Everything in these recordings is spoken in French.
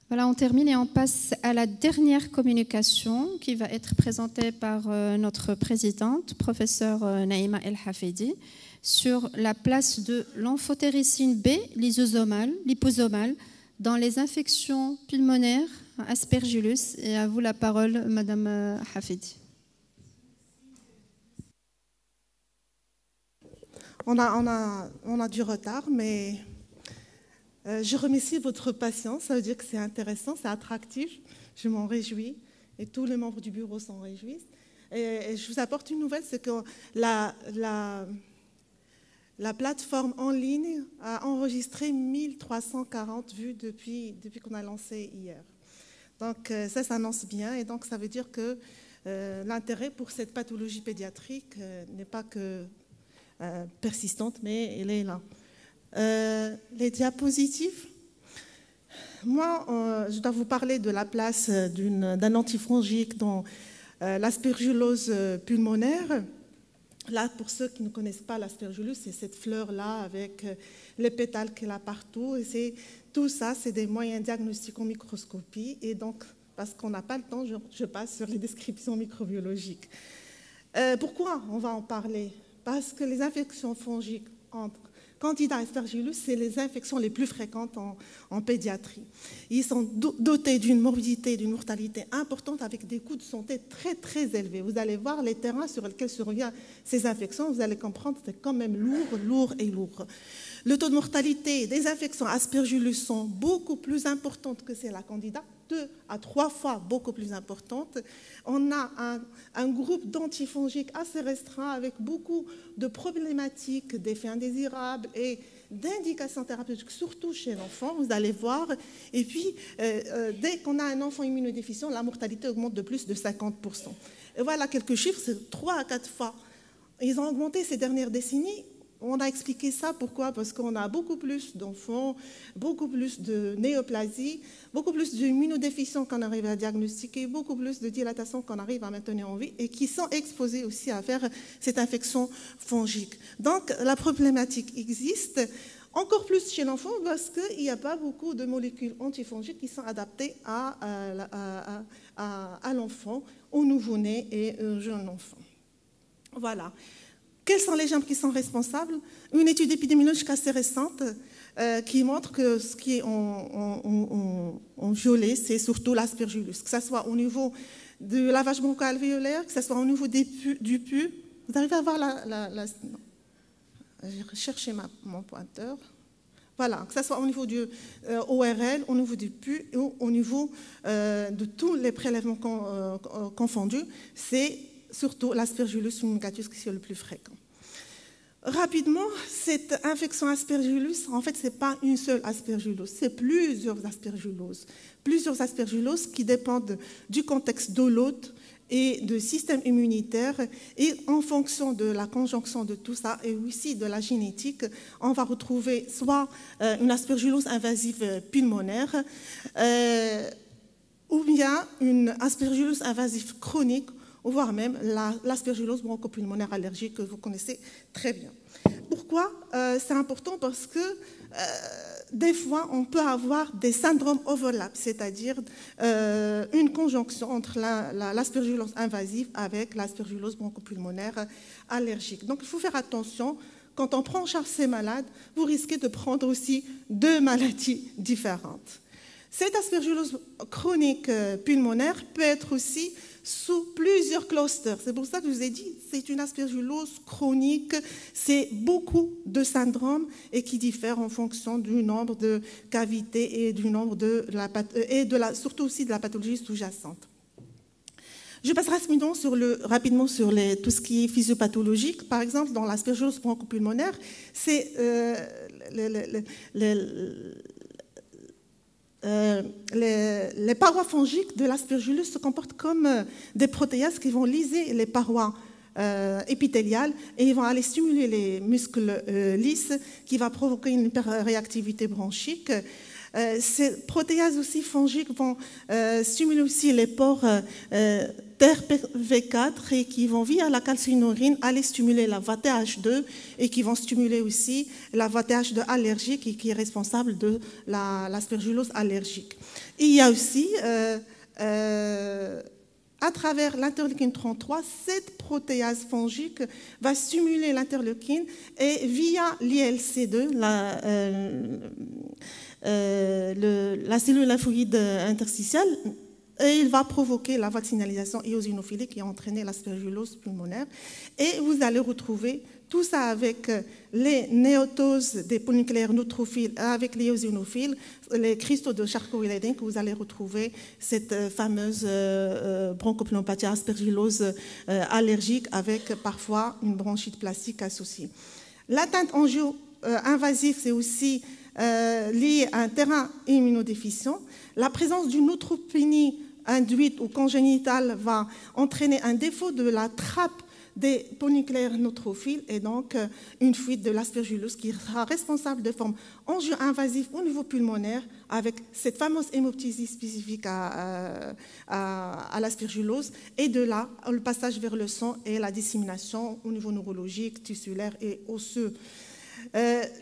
Voilà, on termine et on passe à la dernière communication qui va être présentée par notre présidente, professeure Naïma El Hafidi, sur la place de l'amphotéricine B, liposomale, dans les infections pulmonaires, Aspergillus. Et à vous la parole, Madame Hafidi. On a du retard, mais je remercie votre patience. Ça veut dire que c'est intéressant, c'est attractif. Je m'en réjouis et tous les membres du bureau s'en réjouissent. Et je vous apporte une nouvelle, c'est que la plateforme en ligne a enregistré 1340 vues depuis qu'on a lancé hier. Donc ça s'annonce bien et donc ça veut dire que l'intérêt pour cette pathologie pédiatrique n'est pas que persistante, mais elle est là. Les diapositives. Moi, je dois vous parler de la place d'un antifongique dans l'aspergillose pulmonaire. Là, pour ceux qui ne connaissent pas l'aspergillose, c'est cette fleur-là avec les pétales qu'elle a partout. Et tout ça, c'est des moyens diagnostiques en microscopie. Et donc, parce qu'on n'a pas le temps, je passe sur les descriptions microbiologiques. Pourquoi on va en parler? Parce que les infections fongiques entre Candida aspergillus, c'est les infections les plus fréquentes en pédiatrie. Ils sont dotés d'une morbidité, d'une mortalité importante avec des coûts de santé très, très élevés. Vous allez voir les terrains sur lesquels surviennent ces infections, vous allez comprendre que c'est quand même lourd. Le taux de mortalité des infections aspergillus sont beaucoup plus importantes que c'est la Candida, 2 à 3 fois beaucoup plus importante. On a un groupe d'antifongiques assez restreint avec beaucoup de problématiques d'effets indésirables et d'indications thérapeutiques, surtout chez l'enfant, vous allez voir. Et puis, dès qu'on a un enfant immunodéficient, la mortalité augmente de plus de 50%. Et voilà quelques chiffres, c'est 3 à 4 fois. Ils ont augmenté ces dernières décennies. On a expliqué ça, pourquoi? Parce qu'on a beaucoup plus d'enfants, beaucoup plus de néoplasie, beaucoup plus d'immunodéficients qu'on arrive à diagnostiquer, beaucoup plus de dilatation qu'on arrive à maintenir en vie et qui sont exposés aussi à faire cette infection fongique. Donc, la problématique existe encore plus chez l'enfant parce qu'il n'y a pas beaucoup de molécules antifongiques qui sont adaptées à l'enfant, au nouveau-né et au jeune enfant. Voilà. Quels sont les germes qui sont responsables? Une étude épidémiologique assez récente qui montre que ce qui est en violet, c'est surtout l'aspergillus, que ce soit au niveau du lavage broncho-alvéolaire, que ce soit au niveau du pus. Vous arrivez à voir j'ai recherché mon pointeur. Voilà, que ce soit au niveau du ORL, au niveau du pus, ou au niveau de tous les prélèvements confondus, c'est surtout l'aspergillus fumigatus qui est le plus fréquent. Rapidement, cette infection aspergillus, en fait, ce n'est pas une seule aspergillose, c'est plusieurs aspergilloses. Plusieurs aspergilloses qui dépendent du contexte de l'hôte et du système immunitaire. Et en fonction de la conjonction de tout ça et aussi de la génétique, on va retrouver soit une aspergillose invasive pulmonaire ou bien une aspergillose invasive chronique, voire même l'aspergillose bronchopulmonaire allergique que vous connaissez très bien. Pourquoi c'est important? Parce que des fois, on peut avoir des syndromes overlap, c'est-à-dire une conjonction entre l'aspergillose invasive avec l'aspergillose bronchopulmonaire allergique. Donc, il faut faire attention. Quand on prend en charge ces malades, vous risquez de prendre aussi 2 maladies différentes. Cette aspergillose chronique pulmonaire peut être aussi sous plusieurs clusters. C'est pour ça que je vous ai dit, c'est une aspergillose chronique, c'est beaucoup de syndromes et qui diffèrent en fonction du nombre de cavités et du nombre surtout aussi de la pathologie sous-jacente. Je passe rapidement sur tout ce qui est physiopathologique. Par exemple, dans l'aspergillose bronchopulmonaire, c'est les parois fongiques de l'aspergillus se comportent comme des protéases qui vont liser les parois épithéliales et ils vont aller stimuler les muscles lisses qui va provoquer une hyperréactivité bronchique. Ces protéases aussi fongiques vont stimuler aussi les pores TRPV4 et qui vont, via la calcinurine, aller stimuler la VATH2 et qui vont stimuler aussi la VATH2 allergique et qui est responsable de l'aspergillose allergique. Il y a aussi, à travers l'interleukine 33, cette protéase fongique va stimuler l'interleukine et via l'ILC2, la cellule lymphoïde interstitielle, et il va provoquer la vaccinalisation éosinophilique qui a entraîné l'aspergillose pulmonaire. Et vous allez retrouver tout ça avec les néotoses des polynucléaires neutrophiles, avec les éosinophiles, les cristaux de Charcot-Wielding, que vous allez retrouver cette fameuse bronchopneumopathie aspergillose allergique avec parfois une bronchite plastique associée. L'atteinte angio-invasive, c'est aussi lié à un terrain immunodéficient. La présence d'une neutropénie induite ou congénitale va entraîner un défaut de la trappe des polynucléaires neutrophiles et donc une fuite de l'aspergillose qui sera responsable de formes angio-invasives au niveau pulmonaire avec cette fameuse hémoptysie spécifique à l'aspergillose et de là, le passage vers le sang et la dissémination au niveau neurologique, tissulaire et osseux.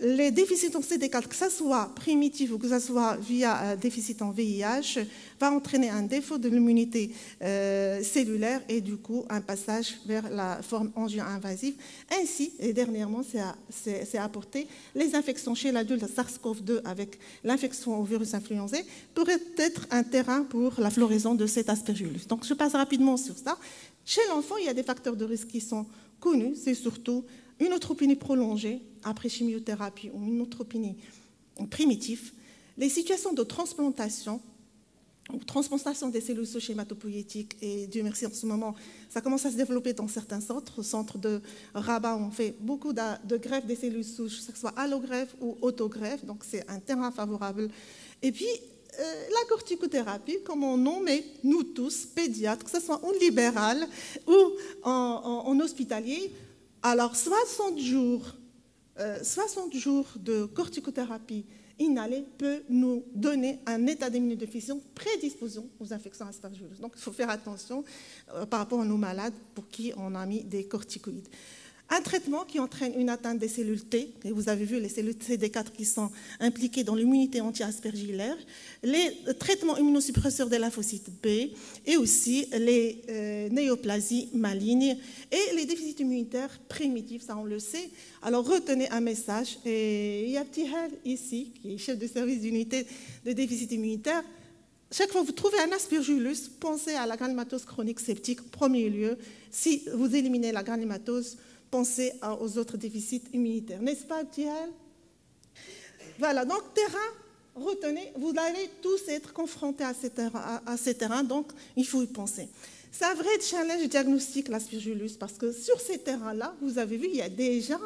Les déficits en CD4, que ce soit primitif ou que ce soit via déficit en VIH, va entraîner un défaut de l'immunité cellulaire et du coup un passage vers la forme angio-invasive. Ainsi, et dernièrement, c'est apporté, les infections chez l'adulte SARS-CoV-2 avec l'infection au virus influenzé pourraient être un terrain pour la floraison de cet aspergillus. Donc je passe rapidement sur ça. Chez l'enfant, il y a des facteurs de risque qui sont connus, c'est surtout une neutropénie prolongée après chimiothérapie ou une neutropénie primitive, les situations de transplantation ou transplantation des cellules souches hématopoïétiques, et Dieu merci en ce moment, ça commence à se développer dans certains centres. Au centre de Rabat, on fait beaucoup de greffes des cellules souches, que ce soit allogreffe ou autogreffe, donc c'est un terrain favorable. Et puis, la corticothérapie, comme on nomme, nous tous, pédiatres, que ce soit en libéral ou en hospitalier, alors 60 jours de corticothérapie inhalée peut nous donner un état d'immunodéficience prédisposant aux infections aspergilleuses. Donc il faut faire attention par rapport à nos malades pour qui on a mis des corticoïdes. Un traitement qui entraîne une atteinte des cellules T, et vous avez vu les cellules CD4 qui sont impliquées dans l'immunité anti-aspergillaire, les traitements immunosuppresseurs des lymphocytes B, et aussi les néoplasies malignes et les déficits immunitaires primitifs, ça on le sait. Alors retenez un message, et il y a Ptihal ici, qui est chef de service d'unité de déficit immunitaire. Chaque fois que vous trouvez un aspergillus, pensez à la granulomatose chronique septique, en premier lieu. Si vous éliminez la granulomatose, pensez aux autres déficits immunitaires. N'est-ce pas, Ptihal? Voilà, donc terrain, retenez, vous allez tous être confrontés à ces terrains, donc il faut y penser. C'est un vrai challenge diagnostique, l'aspergillus, parce que sur ces terrains-là, vous avez vu, il y a déjà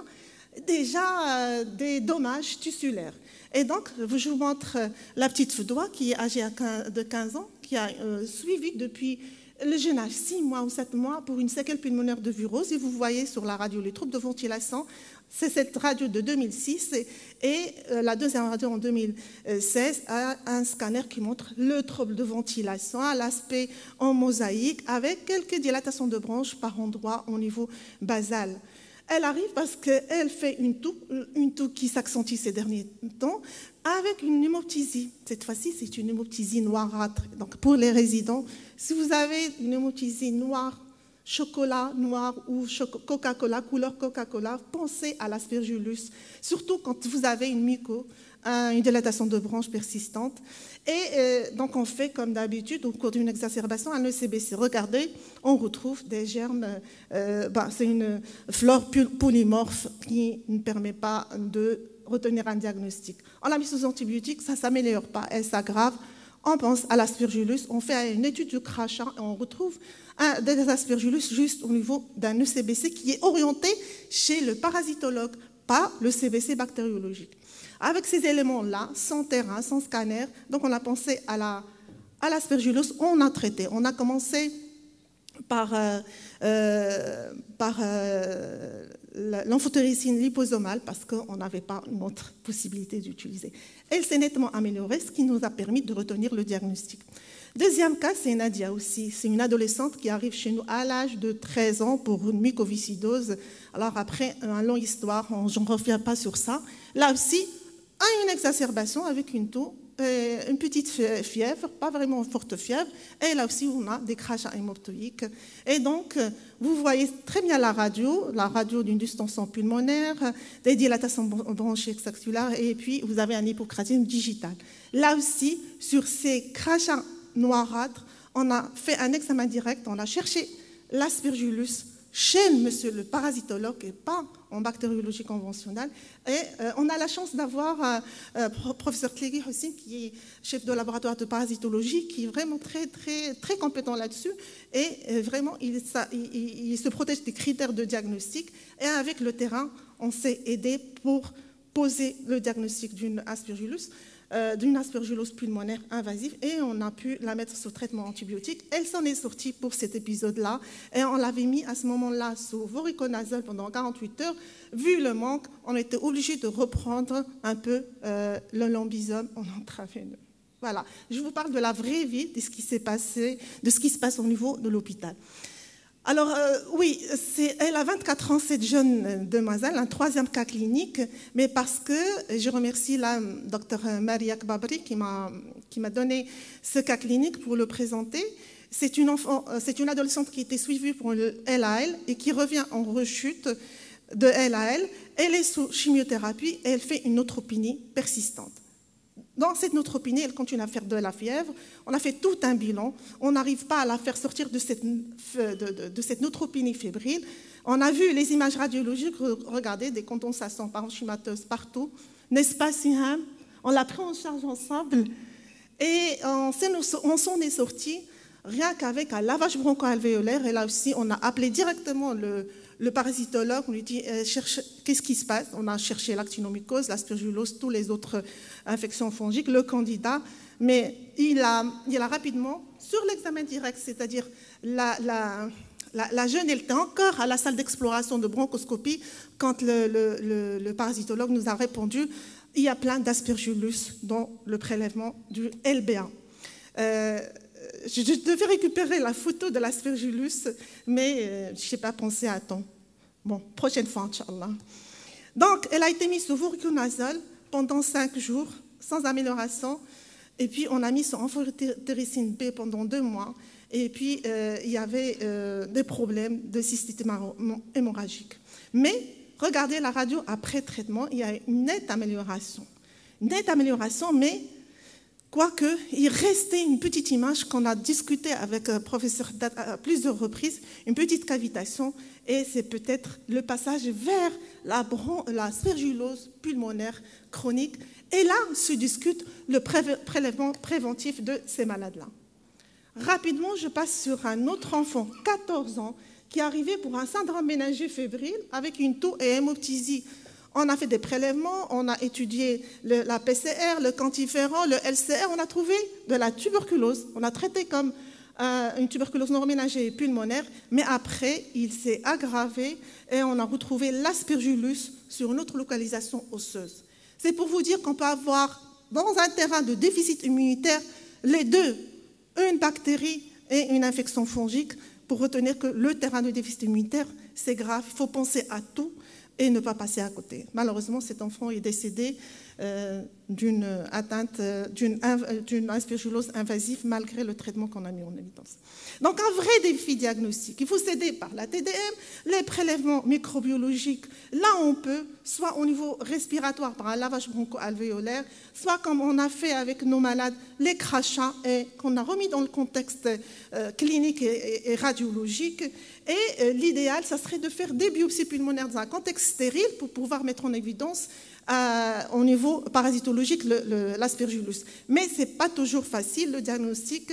des dommages tissulaires. Et donc, je vous montre la petite Foudoua qui est âgée de 15 ans, qui a suivi depuis le jeune âge, 6 mois ou 7 mois, pour une séquelle pulmonaire de virose. Et vous voyez sur la radio les troubles de ventilation. C'est cette radio de 2006 et la deuxième radio en 2016 a un scanner qui montre le trouble de ventilation à l'aspect en mosaïque avec quelques dilatations de bronches par endroits au niveau basal. Elle arrive parce qu'elle fait une toux qui s'accentue ces derniers temps avec une hémoptysie. Cette fois-ci, c'est une hémoptysie noirâtre. Donc, pour les résidents, si vous avez une hémoptysie noire, chocolat noir ou Coca-Cola, couleur Coca-Cola, pensez à l'aspergillus, surtout quand vous avez une dilatation de bronches persistante. Et donc, on fait comme d'habitude, au cours d'une exacerbation, un ECBC. Regardez, on retrouve des germes, c'est une flore polymorphe qui ne permet pas de retenir un diagnostic. On l'a mis sous antibiotiques, ça ne s'améliore pas, elle s'aggrave. On pense à l'aspergillus, on fait une étude de crachat et on retrouve des aspergillus juste au niveau d'un ECBC qui est orienté chez le parasitologue, pas le CBC bactériologique. Avec ces éléments-là, sans terrain, sans scanner, donc on a pensé à l'aspergillus, on a traité. On a commencé par l'amphotéricine liposomale parce qu'on n'avait pas une autre possibilité d'utiliser. Elle s'est nettement améliorée, ce qui nous a permis de retenir le diagnostic. Deuxième cas, c'est Nadia aussi. C'est une adolescente qui arrive chez nous à l'âge de 13 ans pour une mucoviscidose. Alors après, une longue histoire, je ne reviens pas sur ça. Là aussi, une exacerbation avec une toux, une petite fièvre, pas vraiment forte fièvre. Et là aussi, on a des crachats hémoptoïques. Et donc, vous voyez très bien la radio d'une distension pulmonaire, des dilatations bronchiques axillulaires, et puis vous avez un hypocratisme digital. Là aussi, sur ces crachats noirâtres, on a fait un examen direct, on a cherché l'aspergillus chez monsieur le parasitologue et pas en bactériologie conventionnelle. Et on a la chance d'avoir professeur Cléguy aussi, qui est chef de laboratoire de parasitologie, qui est vraiment très compétent là-dessus. Et vraiment, il se protège des critères de diagnostic. Et avec le terrain, on s'est aidé pour poser le diagnostic d'une aspergillus pulmonaire invasive, et on a pu la mettre sous traitement antibiotique. Elle s'en est sortie pour cet épisode-là, et on l'avait mis à ce moment-là sous voriconazole pendant 48 heures. Vu le manque, on était obligé de reprendre un peu le lambisome en intraveineux. Voilà, je vous parle de la vraie vie, de ce qui s'est passé, de ce qui se passe au niveau de l'hôpital. Alors, oui, elle a 24 ans, cette jeune demoiselle, un troisième cas clinique, mais parce que je remercie la docteure Maria Kbabri qui m'a donné ce cas clinique pour le présenter. C'est une adolescente qui était suivie pour le LAL et qui revient en rechute de LAL. Elle est sous chimiothérapie et elle fait une neutropénie persistante. Dans cette neutropénie, elle continue à faire de la fièvre. On a fait tout un bilan. On n'arrive pas à la faire sortir de cette neutropénie fébrile. On a vu les images radiologiques, regardez, des condensations parenchymateuses partout. N'est-ce pas, Siham? On l'a pris en charge ensemble et on s'en est sorti rien qu'avec un lavage broncho-alvéolaire. Et là aussi, on a appelé directement le parasitologue, on lui dit qu'est-ce qui se passe. On a cherché l'actinomycose, l'aspergillose, toutes les autres infections fongiques, le candidat, mais il a rapidement, sur l'examen direct, c'est-à-dire la jeune, elle était encore à la salle d'exploration de bronchoscopie quand le parasitologue nous a répondu il y a plein d'aspergillus dans le prélèvement du LBA. Je devais récupérer la photo de l'aspergillus, mais je n'ai pas pensé à temps. Bon, prochaine fois, Inch'Allah. Donc, elle a été mise sous voriconazole pendant 5 jours, sans amélioration. Et puis, on a mis sur amphotéricine B pendant 2 mois. Et puis, il y avait des problèmes de cystite hémorragique. Mais, regardez la radio après traitement, il y a une nette amélioration. Une nette amélioration, mais... Quoique, il restait une petite image qu'on a discutée avec le professeur à plusieurs reprises, une petite cavitation, et c'est peut-être le passage vers l'aspergillose pulmonaire chronique. Et là, se discute le prélèvement préventif de ces malades-là. Rapidement, je passe sur un autre enfant, 14 ans, qui est arrivé pour un syndrome méningé fébrile avec une toux et hémoptysie. On a fait des prélèvements, on a étudié la PCR, le quantiferon, le LCR, on a trouvé de la tuberculose. On a traité comme une tuberculose neuroméningée pulmonaire, mais après, il s'est aggravé et on a retrouvé l'aspergillus sur une autre localisation osseuse. C'est pour vous dire qu'on peut avoir, dans un terrain de déficit immunitaire, les deux, une bactérie et une infection fongique, pour retenir que le terrain de déficit immunitaire, c'est grave, il faut penser à tout et ne pas passer à côté. Malheureusement, cet enfant est décédé d'une atteinte, d'une aspergillose invasive malgré le traitement qu'on a mis en évidence. Donc, un vrai défi diagnostique. Il faut s'aider par la TDM, les prélèvements microbiologiques. Là, on peut, soit au niveau respiratoire par un lavage broncho-alvéolaire, soit comme on a fait avec nos malades, les crachats, et qu'on a remis dans le contexte clinique et radiologique. Et l'idéal, ça serait de faire des biopsies pulmonaires dans un contexte stérile pour pouvoir mettre en évidence au niveau parasitologique l'aspergillus. Mais ce n'est pas toujours facile. Le diagnostic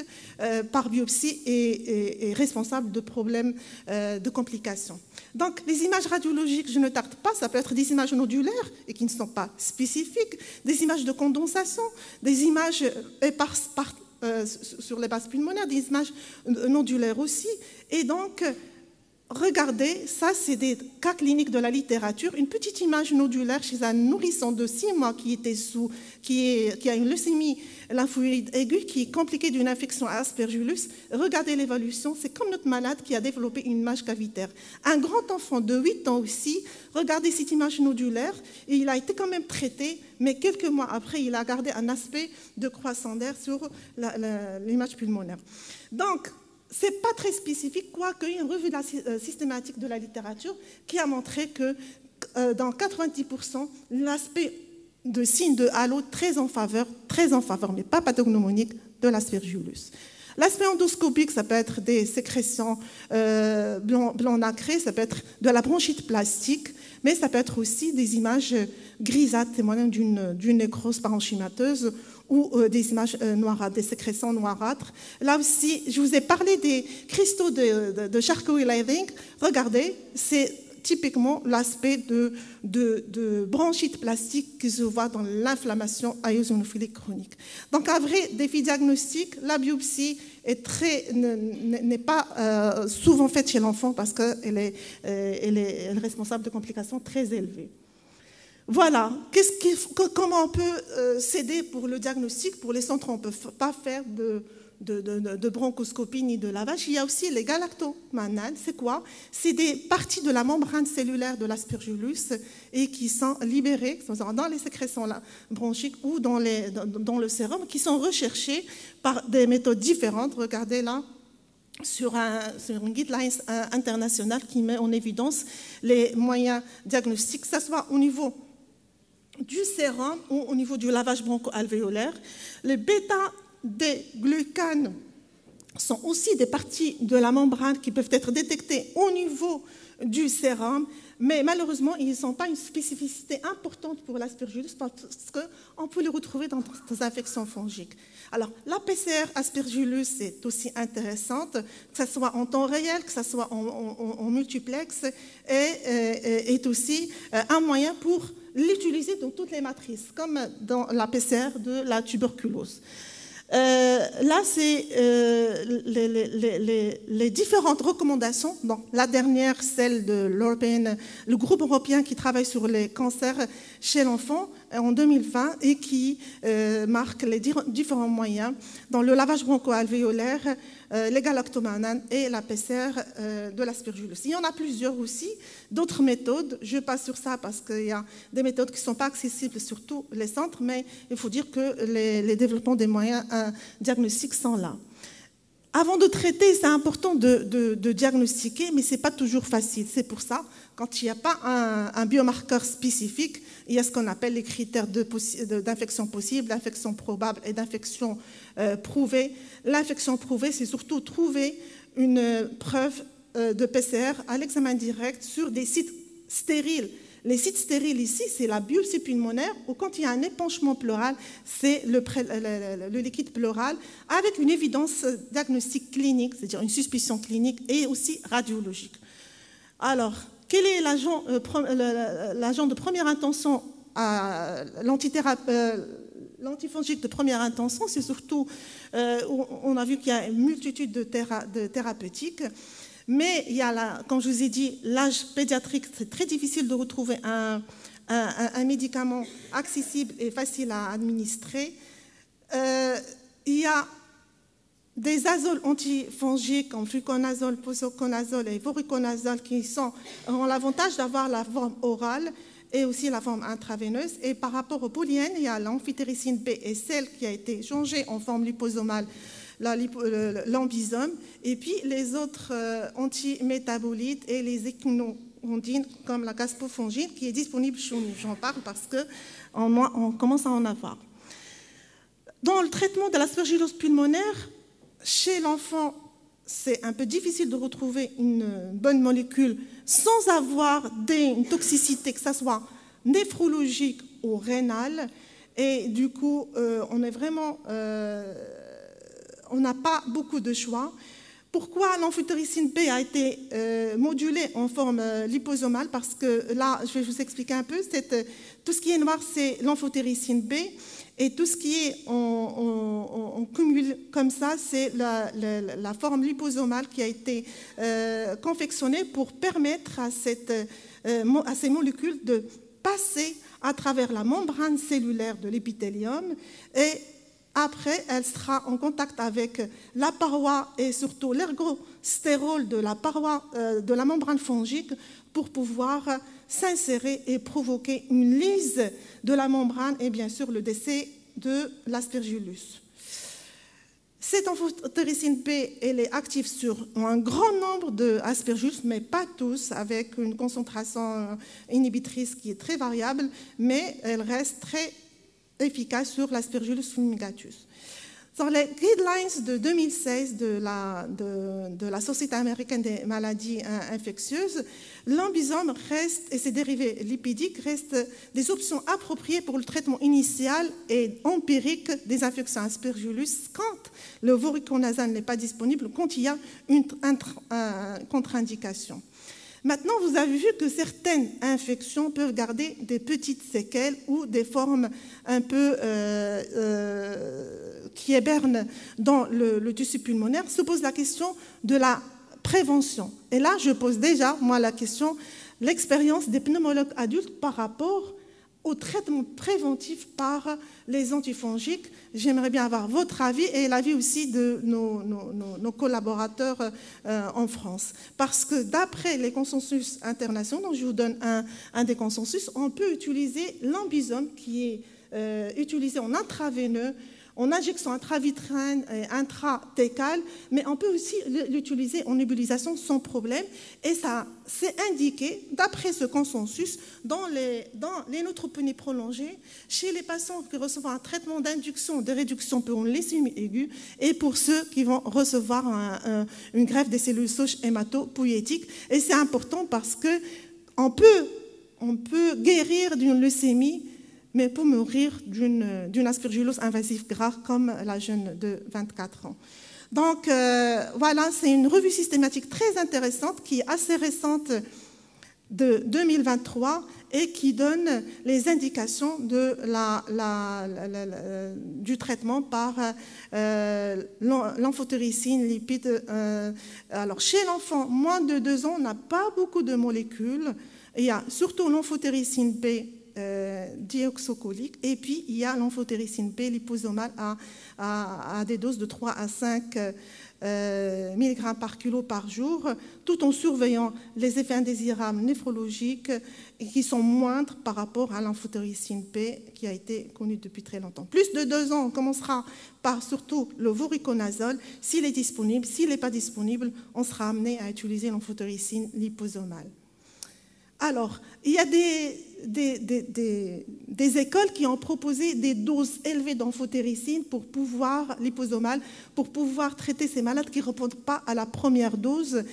par biopsie est responsable de problèmes, de complications. Donc, les images radiologiques, je ne tarde pas, ça peut être des images nodulaires et qui ne sont pas spécifiques, des images de condensation, des images éparses sur les bases pulmonaires, des images nodulaires aussi. Et donc, regardez, ça c'est des cas cliniques de la littérature. Une petite image nodulaire chez un nourrisson de 6 mois qui a une leucémie lymphoïde aiguë, qui est compliquée d'une infection à Aspergillus. Regardez l'évolution, c'est comme notre malade qui a développé une image cavitaire. Un grand enfant de 8 ans aussi, regardez cette image nodulaire, et il a été quand même traité, mais quelques mois après, il a gardé un aspect de croissant d'air sur l'image pulmonaire. Donc, ce n'est pas très spécifique, quoique une revue systématique de la littérature qui a montré que dans 90%, l'aspect de signes de halo très en faveur, mais pas pathognomonique, de l'aspergillus. L'aspect endoscopique, ça peut être des sécrétions blanc nacré, ça peut être de la bronchite plastique, mais ça peut être aussi des images grisâtres témoignant d'une nécrose parenchymateuse ou des images noirâtres, des sécrétions noirâtres. Là aussi, je vous ai parlé des cristaux de Charcot-Liebing. Regardez, c'est typiquement l'aspect de bronchite plastique qui se voit dans l'inflammation eosinophilique chronique. Donc, un vrai défi diagnostique, la biopsie n'est pas souvent faite chez l'enfant parce qu'elle est responsable de complications très élevées. Voilà, comment on peut s'aider pour le diagnostic. Pour les centres, on ne peut pas faire de bronchoscopie ni de lavage. Il y a aussi les galactomanales. C'est quoi? C'est des parties de la membrane cellulaire de l'aspergillus et qui sont libérées dans les sécrétions bronchiques ou dans le sérum, qui sont recherchées par des méthodes différentes. Regardez là, sur une guideline internationale qui met en évidence les moyens diagnostiques, que ce soit au niveau du sérum ou au niveau du lavage broncho-alvéolaire. Les bêta-glucanes sont aussi des parties de la membrane qui peuvent être détectées au niveau du sérum, mais malheureusement, ils ne sont pas une spécificité importante pour l'aspergillus parce qu'on peut les retrouver dans des infections fongiques. Alors, la PCR aspergillus est aussi intéressante, que ce soit en temps réel, que ce soit en multiplex, et est aussi un moyen pour l'utiliser dans toutes les matrices, comme dans la PCR de la tuberculose. Là, c'est les différentes recommandations. Donc, la dernière, celle de le groupe européen qui travaille sur les cancers chez l'enfant en 2020 et qui marque les différents moyens dans le lavage broncho-alvéolaire, les galactomanales et la PCR de l'aspergillus. Il y en a plusieurs aussi, d'autres méthodes. Je passe sur ça parce qu'il y a des méthodes qui ne sont pas accessibles sur tous les centres, mais il faut dire que les développements des moyens diagnostiques sont là. Avant de traiter, c'est important de diagnostiquer, mais ce n'est pas toujours facile. C'est pour ça, quand il n'y a pas un biomarqueur spécifique, il y a ce qu'on appelle les critères d'infection possible, d'infection probable et d'infection prouvée. L'infection prouvée, c'est surtout trouver une preuve de PCR à l'examen direct sur des sites stériles. Les sites stériles ici, c'est la biopsie pulmonaire, ou quand il y a un épanchement pleural, c'est le liquide pleural, avec une évidence diagnostique clinique, c'est-à-dire une suspicion clinique et aussi radiologique. Alors, quel est l'agent de première intention à l'antifongique de première intention? C'est surtout, on a vu qu'il y a une multitude de thérapeutiques. Mais il y a, comme je vous ai dit, l'âge pédiatrique, c'est très difficile de retrouver un médicament accessible et facile à administrer. Il y a des azoles antifongiques comme fluconazole, posaconazole et voriconazole qui ont l'avantage d'avoir la forme orale et aussi la forme intraveineuse. Et par rapport aux polyènes, il y a l'amphitéricine B et celle qui a été changée en forme liposomale, l'ambisome, et puis les autres antimétabolites et les équinoondines comme la caspofongine qui est disponible chez nous. J'en parle parce qu'on commence à en avoir. Dans le traitement de l'aspergillose pulmonaire, chez l'enfant, c'est un peu difficile de retrouver une bonne molécule sans avoir une toxicité, que ce soit néphrologique ou rénale. Et du coup, on n'a pas beaucoup de choix. Pourquoi l'amphotericine B a été modulée en forme liposomale? Parce que là, je vais vous expliquer un peu. Tout ce qui est noir, c'est l'amphotericine B. Et tout ce qui est en cumul comme ça, c'est la forme liposomale qui a été confectionnée pour permettre à ces molécules de passer à travers la membrane cellulaire de l'épithélium et après, elle sera en contact avec la paroi et surtout l'ergostérol de la paroi de la membrane fongique pour pouvoir s'insérer et provoquer une lyse de la membrane et bien sûr le décès de l'aspergillus. Cette amphotericine B, elle est active sur un grand nombre d'aspergillus, mais pas tous, avec une concentration inhibitrice qui est très variable, mais elle reste très efficace sur l'Aspergillus fumigatus. Dans les guidelines de 2016 de la Société américaine des maladies infectieuses, l'ambisome reste et ses dérivés lipidiques restent des options appropriées pour le traitement initial et empirique des infections Aspergillus quand le voriconazole n'est pas disponible, quand il y a une contre-indication. Maintenant, vous avez vu que certaines infections peuvent garder des petites séquelles ou des formes un peu qui hibernent dans le tissu pulmonaire. Se pose la question de la prévention. Et là, je pose déjà, moi, la question, l'expérience des pneumologues adultes par rapport au traitement préventif par les antifongiques. J'aimerais bien avoir votre avis et l'avis aussi de nos collaborateurs en France. Parce que d'après les consensus internationaux, je vous donne un des consensus, on peut utiliser l'ambisome qui est utilisé en intraveineux, en injection intravitrine et intratécale, mais on peut aussi l'utiliser en nébulisation sans problème. Et ça, c'est indiqué, d'après ce consensus, dans les neutropénies prolongées, chez les patients qui reçoivent un traitement d'induction de réduction pour une leucémie aiguë et pour ceux qui vont recevoir une greffe des cellules souches hématopoïétiques. Et c'est important parce qu'on peut guérir d'une leucémie, mais pour mourir d'une aspergillose invasive grave comme la jeune de 24 ans. Donc voilà, c'est une revue systématique très intéressante qui est assez récente de 2023 et qui donne les indications du traitement par l'amphotericine lipide. Alors chez l'enfant, moins de 2 ans, on n'a pas beaucoup de molécules. Il y a surtout l'amphotericine B dioxocolique, et puis il y a l'amphotericine B liposomale à des doses de 3 à 5 mg par kilo par jour, tout en surveillant les effets indésirables néphrologiques qui sont moindres par rapport à l'amphotericine B qui a été connue depuis très longtemps. Plus de 2 ans, on commencera par surtout le voriconazole. S'il est disponible, s'il n'est pas disponible, on sera amené à utiliser l'amphotericine liposomale. Alors, il y a des écoles qui ont proposé des doses élevées d'amphotericine liposomale pour pouvoir traiter ces malades qui ne répondent pas à la première dose.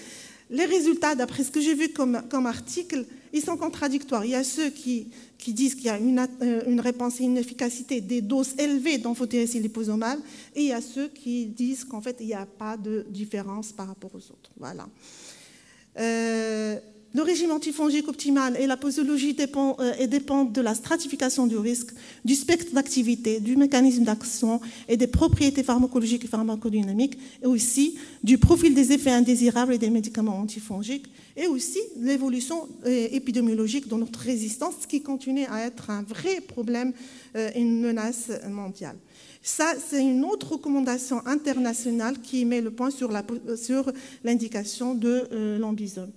Les résultats, d'après ce que j'ai vu comme article, ils sont contradictoires. Il y a ceux qui disent qu'il y a une réponse et une efficacité des doses élevées d'amphotericine liposomale, et il y a ceux qui disent qu'en fait, il n'y a pas de différence par rapport aux autres. Voilà. Le régime antifongique optimal et la posologie dépendent de la stratification du risque, du spectre d'activité, du mécanisme d'action et des propriétés pharmacologiques et pharmacodynamiques, et aussi du profil des effets indésirables et des médicaments antifongiques, et aussi l'évolution épidémiologique de notre résistance, qui continue à être un vrai problème, une menace mondiale. Ça, c'est une autre recommandation internationale qui met le point sur l'indication de l'ambisome.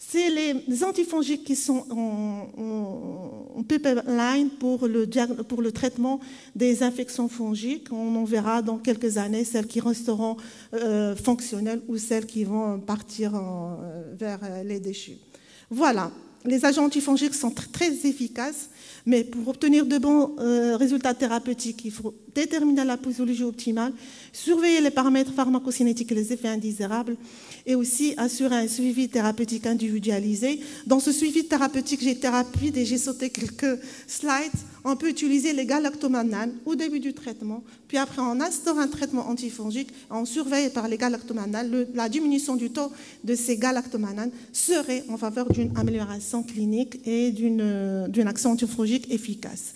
C'est les antifongiques qui sont en pipeline pour le traitement des infections fongiques. On en verra dans quelques années celles qui resteront fonctionnelles ou celles qui vont partir vers les déchets. Voilà, les agents antifongiques sont très efficaces, mais pour obtenir de bons résultats thérapeutiques, il faut déterminer la posologie optimale, surveiller les paramètres pharmacocinétiques et les effets indésirables, et aussi assurer un suivi thérapeutique individualisé. Dans ce suivi thérapeutique, j'ai été rapide et j'ai sauté quelques slides. on peut utiliser les galactomananes au début du traitement, puis après on instaure un traitement antifongique, on surveille par les galactomananes, la diminution du taux de ces galactomananes serait en faveur d'une amélioration clinique et d'une action antifongique efficace.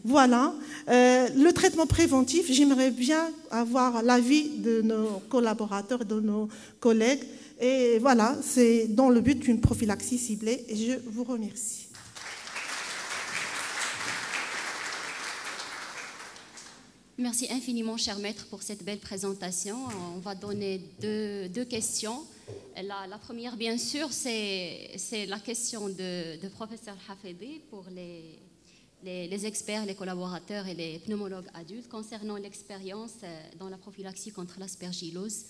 Voilà, le traitement préventif, j'aimerais bien avoir l'avis de nos collaborateurs, de nos collègues, et voilà, c'est dans le but d'une prophylaxie ciblée, et je vous remercie. Merci infiniment, cher maître, pour cette belle présentation. On va donner deux questions. La première, bien sûr, c'est la question de professeur Hafidi pour les experts, les collaborateurs et les pneumologues adultes concernant l'expérience dans la prophylaxie contre l'aspergillose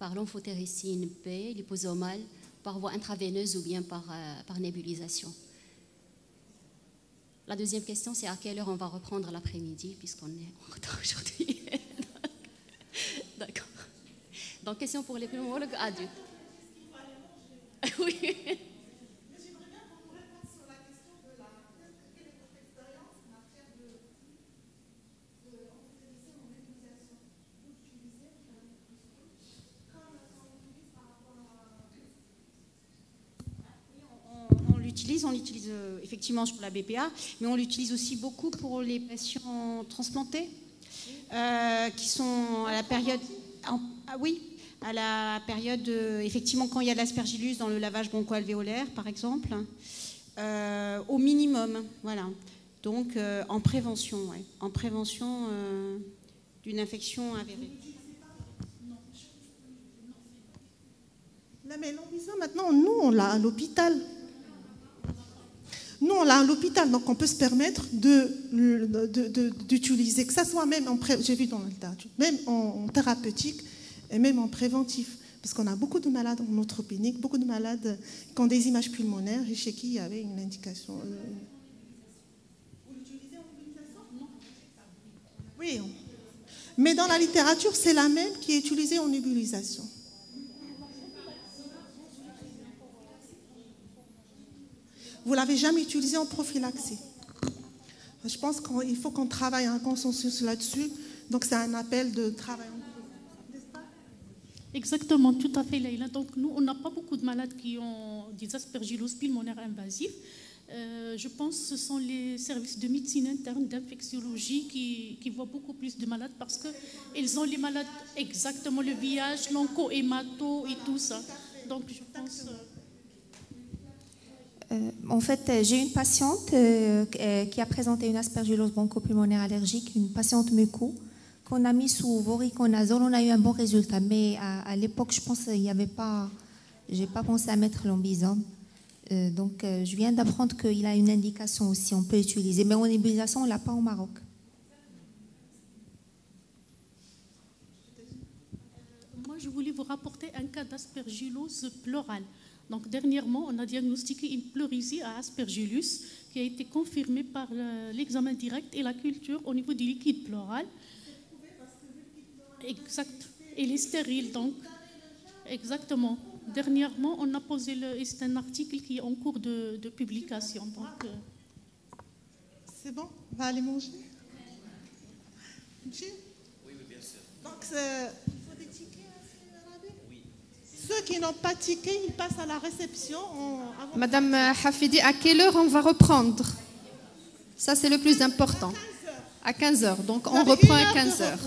par l'amphotéricine B, liposomale, par voie intraveineuse ou bien par nébulisation. La deuxième question, c'est à quelle heure on va reprendre l'après-midi, puisqu'on est en retard aujourd'hui. D'accord. Donc, question pour les pneumologues adultes. Oui. On l'utilise effectivement pour la BPA, mais on l'utilise aussi beaucoup pour les patients transplantés qui sont à la période... à la période, effectivement, quand il y a de l'aspergillus dans le lavage broncho-alvéolaire, par exemple, au minimum, voilà. Donc, en prévention, en prévention d'une infection avérée. Là, mais l'ambisome, maintenant, nous, on l'a à l'hôpital. Nous, on l'a à l'hôpital, donc on peut se permettre d'utiliser, que ça soit même j'ai vu dans le littérature, même en thérapeutique et même en préventif. Parce qu'on a beaucoup de malades en neutropénique, beaucoup de malades qui ont des images pulmonaires et chez qui il y avait une indication. Vous l'utilisez en mobilisation ? Non. Oui. Mais dans la littérature, c'est la même qui est utilisée en nébulisation. Vous ne l'avez jamais utilisé en prophylaxie. Je pense qu'il faut qu'on travaille un consensus là-dessus. Donc, c'est un appel de travail. Exactement, tout à fait, Leïla. Donc, nous, on n'a pas beaucoup de malades qui ont des aspergilloses pulmonaires invasives. Je pense que ce sont les services de médecine interne, d'infectiologie qui voient beaucoup plus de malades parce qu'ils ont les malades, exactement, le VIH, l'onco-hémato et tout ça. Donc, je pense... En fait, j'ai une patiente qui a présenté une aspergillose bronchopulmonaire allergique, une patiente muco, qu'on a mis sous voriconazole. On a eu un bon résultat, mais à l'époque, je pense qu'il n'y avait pas... Je n'ai pas pensé à mettre l'ambisome. Donc, je viens d'apprendre qu'il a une indication aussi, on peut utiliser. Mais en nébulisation, on ne l'a pas au Maroc. Moi, je voulais vous rapporter un cas d'aspergillose pleurale. Donc, dernièrement, on a diagnostiqué une pleurésie à aspergillus qui a été confirmée par l'examen direct et la culture au niveau du liquide pleural. Exact. Il est stérile, donc. Exactement. Dernièrement, on a posé c'est un article qui est en cours de publication. Donc, c'est bon, on va aller manger. Oui, bien sûr. Donc, il faut des tickets. Ceux qui n'ont pas ticket, ils passent à la réception. Madame Hafidi, à quelle heure on va reprendre? Ça, c'est le plus important. À 15h. Donc, on reprend à 15h.